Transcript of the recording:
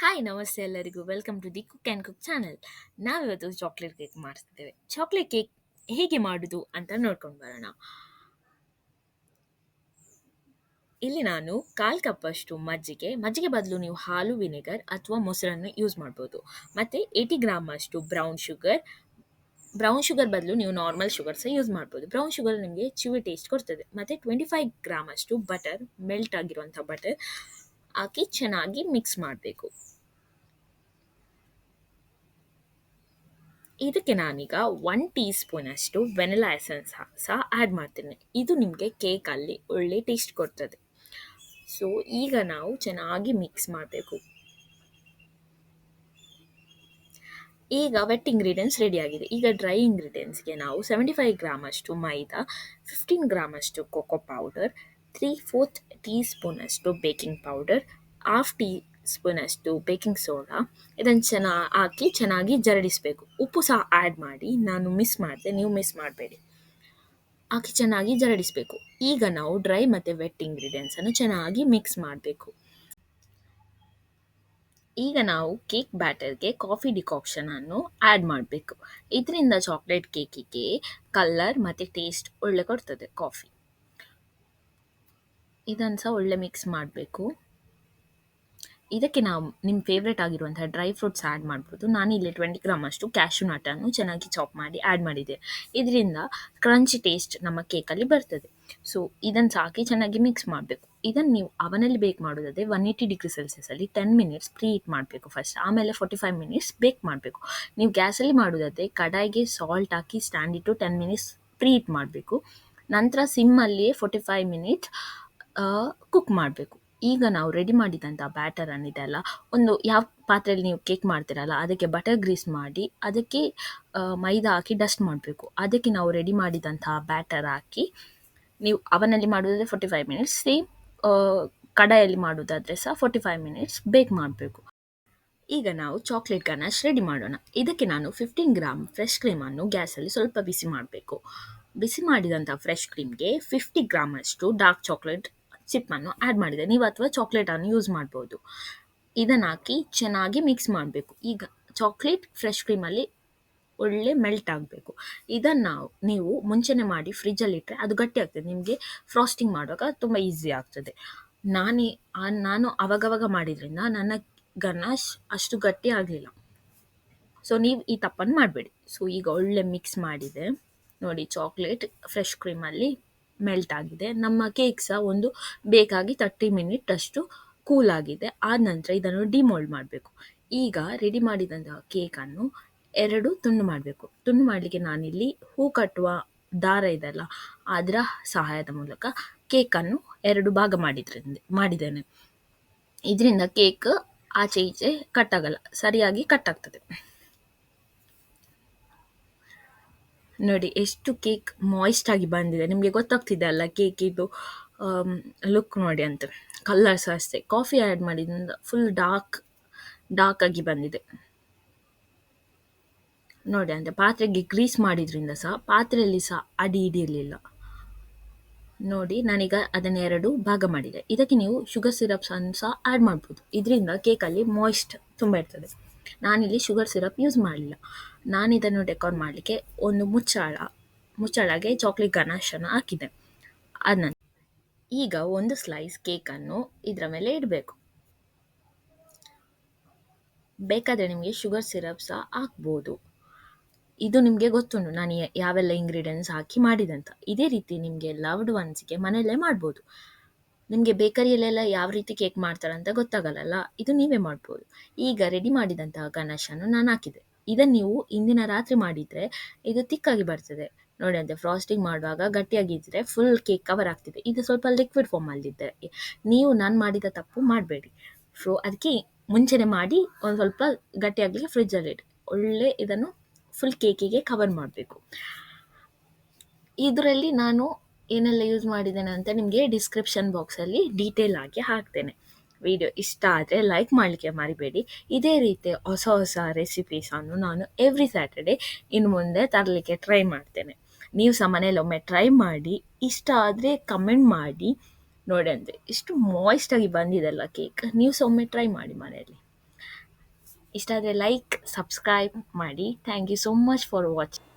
Hi ನಮಸ್ತೆ ಎಲ್ಲರಿಗೂ welcome to the cook and cook channel. ನಾವಿವತ್ತು ಚಾಕ್ಲೇಟ್ ಕೇಕ್ ಮಾಡ್ತಿದ್ದೇವೆ. ಚಾಕ್ಲೇಟ್ ಕೇಕ್ ಹೇಗೆ ಮಾಡೋದು ಅಂತ ನೋಡ್ಕೊಂಡು ಬರೋಣ. ಇಲ್ಲಿ ನಾನು 1/4 ಕಪ್ಪಷ್ಟು ಮಜ್ಜಿಗೆ ಬದಲು ನೀವು ಹಾಲು ವಿನೆಗರ್ ಅಥವಾ ಮೊಸರನ್ನು ಯೂಸ್ ಮಾಡ್ಬೋದು. ಮತ್ತು 80 ಗ್ರಾಮ್ ಅಷ್ಟು ಬ್ರೌನ್ ಶುಗರ್ ಬದಲು ನೀವು ನಾರ್ಮಲ್ ಶುಗರ್ ಸಹ ಯೂಸ್ ಮಾಡ್ಬೋದು. ಬ್ರೌನ್ ಶುಗರ್ ನಿಮಗೆ ಚಿವಿ ಟೇಸ್ಟ್ ಕೊಡ್ತದೆ. ಮತ್ತು 25 ಗ್ರಾಮ್ ಅಷ್ಟು ಬಟರ್, ಮೆಲ್ಟ್ ಆಗಿರುವಂಥ ಬಟರ್ ಹಾಕಿ ಚೆನ್ನಾಗಿ ಮಿಕ್ಸ್ ಮಾಡಬೇಕು. ಇದಕ್ಕೆ ನಾನೀಗ 1 ಟೀ ಸ್ಪೂನಷ್ಟು ವೆನಿಲಾ ಎಸೆನ್ಸ್ ಸಹ ಆ್ಯಡ್ ಮಾಡ್ತೇನೆ. ಇದು ನಿಮಗೆ ಕೇಕಲ್ಲಿ ಒಳ್ಳೆ ಟೇಸ್ಟ್ ಕೊಡ್ತದೆ. ಸೊ ಈಗ ನಾವು ಚೆನ್ನಾಗಿ ಮಿಕ್ಸ್ ಮಾಡಬೇಕು. ಈಗ ವೆಟ್ ಇಂಗ್ರೀಡಿಯೆಂಟ್ಸ್ ರೆಡಿ ಆಗಿದೆ. ಈಗ ಡ್ರೈ ಇಂಗ್ರೀಡಿಯೆಂಟ್ಸ್ಗೆ ನಾವು 75 ಗ್ರಾಮ್ ಅಷ್ಟು ಮೈದಾ, 15 ಗ್ರಾಮ್ ಅಷ್ಟು ಕೊಕೊ ಪೌಡರ್, 3/4 ಟೀ ಸ್ಪೂನಷ್ಟು ಬೇಕಿಂಗ್ ಪೌಡರ್, ಹಾಫ್ ಟೀ ಸ್ಪೂನಷ್ಟು ಬೇಕಿಂಗ್ ಸೋಡಾ ಇದನ್ನು ಹಾಕಿ ಚೆನ್ನಾಗಿ ಜರಡಿಸಬೇಕು. ಉಪ್ಪು ಸಹ ಆ್ಯಡ್ ಮಾಡಿ. ನಾನು ಮಿಸ್ ಮಾಡಿದೆ, ನೀವು ಮಿಸ್ ಮಾಡಬೇಡಿ. ಹಾಕಿ ಚೆನ್ನಾಗಿ ಜರಡಿಸಬೇಕು. ಈಗ ನಾವು ಡ್ರೈ ಮತ್ತು ವೆಟ್ ಇಂಗ್ರೀಡಿಯೆಂಟ್ಸನ್ನು ಚೆನ್ನಾಗಿ ಮಿಕ್ಸ್ ಮಾಡಬೇಕು. ಈಗ ನಾವು ಕೇಕ್ ಬ್ಯಾಟರ್ಗೆ ಕಾಫಿ ಡಿಕಾಕ್ಷನನ್ನು ಆ್ಯಡ್ ಮಾಡಬೇಕು. ಇದರಿಂದ ಚಾಕ್ಲೇಟ್ ಕೇಕಿಗೆ ಕಲರ್ ಮತ್ತು ಟೇಸ್ಟ್ ಒಳ್ಳೆ ಕೊಡ್ತದೆ ಕಾಫಿ. ಇದನ್ನು ಸಹ ಒಳ್ಳೆ ಮಿಕ್ಸ್ ಮಾಡಬೇಕು. ಇದಕ್ಕೆ ನಾವು ನಿಮ್ಮ ಫೇವ್ರೇಟ್ ಆಗಿರುವಂಥ ಡ್ರೈ ಫ್ರೂಟ್ಸ್ ಆ್ಯಡ್ ಮಾಡ್ಬೋದು. ನಾನಿಲ್ಲಿ 20 ಗ್ರಾಮ್ ಅಷ್ಟು ಕ್ಯಾಶ್ಯೂ ನಟನ್ನು ಚೆನ್ನಾಗಿ ಚಾಪ್ ಮಾಡಿ ಆ್ಯಡ್ ಮಾಡಿದೆ. ಇದರಿಂದ ಕ್ರಂಚಿ ಟೇಸ್ಟ್ ನಮ್ಮ ಕೇಕಲ್ಲಿ ಬರ್ತದೆ. ಸೊ ಇದನ್ನು ಹಾಕಿ ಚೆನ್ನಾಗಿ ಮಿಕ್ಸ್ ಮಾಡಬೇಕು. ಇದನ್ನು ನೀವು ಅವನಲ್ಲಿ ಬೇಕ್ ಮಾಡೋದಾದರೆ 180 ಡಿಗ್ರಿ ಸೆಲ್ಸಿಯಸಲ್ಲಿ 10 ಮಿನಿಟ್ಸ್ ಪ್ರೀ ಹೀಟ್ ಮಾಡಬೇಕು ಫಸ್ಟ್. ಆಮೇಲೆ 45 ಮಿನಿಟ್ಸ್ ಬೇಕ್ ಮಾಡಬೇಕು. ನೀವು ಗ್ಯಾಸಲ್ಲಿ ಮಾಡೋದಾದರೆ ಕಡಾಯಿಗೆ ಸಾಲ್ಟ್ ಹಾಕಿ ಸ್ಟ್ಯಾಂಡ್ ಇಟ್ಟು 10 ಮಿನಿಟ್ಸ್ ಪ್ರೀ ಹೀಟ್ ಮಾಡಬೇಕು. ನಂತರ ಸಿಮ್ಮಲ್ಲಿಯೇ 45 ಮಿನಿಟ್ಸ್ ಕುಕ್ ಮಾಡಬೇಕು. ಈಗ ನಾವು ರೆಡಿ ಮಾಡಿದಂಥ ಬ್ಯಾಟರ್ ಅನ್ನಿದೆಲ್ಲ ಒಂದು ಯಾವ ಪಾತ್ರೆಯಲ್ಲಿ ನೀವು ಕೇಕ್ ಮಾಡ್ತೀರಲ್ಲ ಅದಕ್ಕೆ ಬಟರ್ ಗ್ರೀಸ್ ಮಾಡಿ ಅದಕ್ಕೆ ಮೈದಾ ಹಾಕಿ ಡಸ್ಟ್ ಮಾಡಬೇಕು. ಅದಕ್ಕೆ ನಾವು ರೆಡಿ ಮಾಡಿದಂತಹ ಬ್ಯಾಟರ್ ಹಾಕಿ ನೀವು ಅವನಲ್ಲಿ ಮಾಡೋದಾದರೆ 45 ಮಿನಿಟ್ಸ್, ಸೇಮ್ ಕಡಾಯಲ್ಲಿ ಮಾಡೋದಾದರೆ ಸಹ 45 ಮಿನಿಟ್ಸ್ ಬೇಕ್ ಮಾಡಬೇಕು. ಈಗ ನಾವು ಚಾಕ್ಲೇಟ್ ಗನಾಶ್ ರೆಡಿ ಮಾಡೋಣ. ಇದಕ್ಕೆ ನಾನು 15 ಗ್ರಾಮ್ ಫ್ರೆಶ್ ಕ್ರೀಮನ್ನು ಗ್ಯಾಸಲ್ಲಿ ಸ್ವಲ್ಪ ಬಿಸಿ ಮಾಡಬೇಕು. ಬಿಸಿ ಮಾಡಿದಂಥ ಫ್ರೆಶ್ ಕ್ರೀಮ್ಗೆ 50 ಗ್ರಾಮ್ ಅಷ್ಟು ಡಾರ್ಕ್ ಚಾಕ್ಲೇಟ್ ಚಿಪ್ಪನ್ನು ಆ್ಯಡ್ ಮಾಡಿದೆ. ನೀವು ಅಥವಾ ಚಾಕ್ಲೇಟನ್ನು ಯೂಸ್ ಮಾಡ್ಬೋದು. ಇದನ್ನು ಹಾಕಿ ಚೆನ್ನಾಗಿ ಮಿಕ್ಸ್ ಮಾಡಬೇಕು. ಈಗ ಚಾಕ್ಲೇಟ್ ಫ್ರೆಶ್ ಕ್ರೀಮಲ್ಲಿ ಒಳ್ಳೆ ಮೆಲ್ಟ್ ಆಗಬೇಕು. ಇದನ್ನು ನೀವು ಮುಂಚೆನೇ ಮಾಡಿ ಫ್ರಿಜ್ಜಲ್ಲಿಟ್ಟರೆ ಅದು ಗಟ್ಟಿ ಆಗ್ತದೆ. ನಿಮಗೆ ಫ್ರಾಸ್ಟಿಂಗ್ ಮಾಡುವಾಗ ತುಂಬ ಈಸಿ ಆಗ್ತದೆ. ನಾನು ಅವಾಗವಾಗ ಮಾಡಿದ್ರಿಂದ ನನ್ನ ಗನಾಶ್ ಅಷ್ಟು ಗಟ್ಟಿ ಆಗಲಿಲ್ಲ. ಸೊ ನೀವು ಈ ತಪ್ಪನ್ನು ಮಾಡಬೇಡಿ. ಸೊ ಈಗ ಒಳ್ಳೆ ಮಿಕ್ಸ್ ಮಾಡಿದೆ ನೋಡಿ, ಚಾಕ್ಲೇಟ್ ಫ್ರೆಶ್ ಕ್ರೀಮಲ್ಲಿ ಮೆಲ್ಟ್ ಆಗಿದೆ. ನಮ್ಮ ಕೇಕ್ ಸಹ ಒಂದು ಬೇಕಾಗಿ 30 ಮಿನಿಟ್ ಅಷ್ಟು ಕೂಲ್ ಆಗಿದೆ. ಆದ ನಂತರ ಇದನ್ನು ಡಿಮೋಲ್ಡ್ ಮಾಡಬೇಕು. ಈಗ ರೆಡಿ ಮಾಡಿದಂತಹ ಕೇಕನ್ನು 2 ತುಂಡು ಮಾಡಬೇಕು. ತುಂಡು ಮಾಡಲಿಕ್ಕೆ ನಾನಿಲ್ಲಿ ಹೂ ಕಟ್ಟುವ ದಾರ ಇದೆಲ್ಲ ಅದರ ಸಹಾಯದ ಮೂಲಕ ಕೇಕನ್ನು 2 ಭಾಗ ಮಾಡಿದ್ದೇನೆ. ಇದರಿಂದ ಕೇಕ್ ಆಚೆ ಈಚೆ ಕಟ್ಟಾಗಲ್ಲ, ಸರಿಯಾಗಿ ಕಟ್ಟಾಗ್ತದೆ. ನೋಡಿ ಎಷ್ಟು ಕೇಕ್ ಮಾಯ್ಸ್ಟ್ ಆಗಿ ಬಂದಿದೆ. ನಿಮಗೆ ಗೊತ್ತಾಗ್ತಿದೆ ಅಲ್ಲ ಕೇಕ್ ಇದು ಲುಕ್ ನೋಡಿ ಅಂತ. ಕಲರ್ ಸಹ ಅಷ್ಟೇ, ಕಾಫಿ ಆ್ಯಡ್ ಮಾಡಿದ್ರಿಂದ ಫುಲ್ ಡಾರ್ಕ್ ಆಗಿ ಬಂದಿದೆ ನೋಡಿ. ಅಂತ ಪಾತ್ರೆಗೆ ಗ್ರೀಸ್ ಮಾಡಿದ್ರಿಂದ ಸಹ ಪಾತ್ರೆಯಲ್ಲಿ ಸಹ ಅಡಿ ಹಿಡಿಯಲಿಲ್ಲ ನೋಡಿ. ನಾನೀಗ ಅದನ್ನು 2 ಭಾಗ ಮಾಡಿದೆ. ಇದಕ್ಕೆ ನೀವು ಶುಗರ್ ಸಿರಪ್ಸ್ ಅನ್ನು ಸಹ ಆ್ಯಡ್ ಮಾಡ್ಬೋದು. ಇದರಿಂದ ಕೇಕಲ್ಲಿ ಮಾಯ್ಸ್ಟ್ ತುಂಬ ಇರ್ತದೆ. ನಾನಿಲ್ಲಿ ಶುಗರ್ ಸಿರಪ್ ಯೂಸ್ ಮಾಡಲಿಲ್ಲ. ನಾನು ಇದನ್ನು ಡೆಕೋರ್ ಮಾಡಲಿಕ್ಕೆ ಒಂದು ಮುಚ್ಚಳಗೆ ಚಾಕ್ಲೇಟ್ ಗನಾಶನ್ನು ಹಾಕಿದೆ. ಅದನ್ನ ಈಗ ಒಂದು ಸ್ಲೈಸ್ ಕೇಕನ್ನು ಇದರ ಮೇಲೆ ಇಡಬೇಕು. ಬೇಕಾದರೆ ನಿಮಗೆ ಶುಗರ್ ಸಿರಪ್ ಸಹ ಹಾಕ್ಬೋದು. ಇದು ನಿಮಗೆ ಗೊತ್ತುಂಟು ನಾನು ಯಾವೆಲ್ಲ ಇಂಗ್ರೀಡಿಯೆಂಟ್ಸ್ ಹಾಕಿ ಮಾಡಿದಂತ. ಇದೇ ರೀತಿ ನಿಮಗೆ ಲವ್ಡ್ ಒನ್ಸ್ಗೆ ಮನೆಯಲ್ಲೇ ಮಾಡ್ಬೋದು. ನಿಮಗೆ ಬೇಕರಿಯಲ್ಲೆಲ್ಲ ಯಾವ ರೀತಿ ಕೇಕ್ ಮಾಡ್ತಾರಂತ ಗೊತ್ತಾಗಲ್ಲ, ಇದು ನೀವೇ ಮಾಡ್ಬೋದು. ಈಗ ರೆಡಿ ಮಾಡಿದಂತಹ ಗಣೇಶನ್ನು ನಾನು ಹಾಕಿದೆ. ಇದನ್ನು ನೀವು ಇಂದಿನ ರಾತ್ರಿ ಮಾಡಿದರೆ ಇದು ತಿಕ್ಕಾಗಿ ಬರ್ತದೆ ನೋಡಿ. ಅಂತೆ ಫ್ರಾಸ್ಟಿಂಗ್ ಮಾಡುವಾಗ ಗಟ್ಟಿಯಾಗಿದ್ದರೆ ಫುಲ್ ಕೇಕ್ ಕವರ್ ಆಗ್ತಿದೆ. ಇದು ಸ್ವಲ್ಪ ಲಿಕ್ವಿಡ್ ಫಾರ್ಮಲ್ಲಿದ್ದರೆ ನೀವು ನಾನು ಮಾಡಿದ ತಪ್ಪು ಮಾಡಬೇಡಿ. ಸೊ ಅದಕ್ಕೆ ಮುಂಚೆನೇ ಮಾಡಿ ಒಂದು ಸ್ವಲ್ಪ ಗಟ್ಟಿಯಾಗಲಿಕ್ಕೆ ಫ್ರಿಜ್ಜಲ್ಲಿಡಿ. ಒಳ್ಳೆ ಇದನ್ನು ಫುಲ್ ಕೇಕಿಗೆ ಕವರ್ ಮಾಡಬೇಕು. ಇದರಲ್ಲಿ ನಾನು ಏನೆಲ್ಲ ಯೂಸ್ ಮಾಡಿದ್ದೇನೆ ಅಂತ ನಿಮಗೆ ಡಿಸ್ಕ್ರಿಪ್ಷನ್ ಬಾಕ್ಸಲ್ಲಿ ಡೀಟೇಲ್ ಆಗಿ ಹಾಕ್ತೇನೆ. ವಿಡಿಯೋ ಇಷ್ಟ ಆದರೆ ಲೈಕ್ ಮಾಡಲಿಕ್ಕೆ ಮರಿಬೇಡಿ. ಇದೇ ರೀತಿ ಹೊಸ ರೆಸಿಪೀಸನ್ನು ನಾನು ಎವ್ರಿ ಸ್ಯಾಟರ್ಡೆ ಇನ್ನು ಮುಂದೆ ತರಲಿಕ್ಕೆ ಟ್ರೈ ಮಾಡ್ತೇನೆ. ನೀವು ಸಹ ಮನೇಲಿ ಒಮ್ಮೆ ಟ್ರೈ ಮಾಡಿ, ಇಷ್ಟ ಆದರೆ ಕಮೆಂಟ್ ಮಾಡಿ ನೋಡಿ. ಅಂದರೆ ಇಷ್ಟು ಮಾಯ್ಸ್ಟಾಗಿ ಬಂದಿದೆಲ್ಲ ಕೇಕ್, ನೀವು ಸಹ ಒಮ್ಮೆ ಟ್ರೈ ಮಾಡಿ ಮನೆಯಲ್ಲಿ. ಇಷ್ಟ ಆದರೆ ಲೈಕ್ ಸಬ್ಸ್ಕ್ರೈಬ್ ಮಾಡಿ. Thank you so much for watching.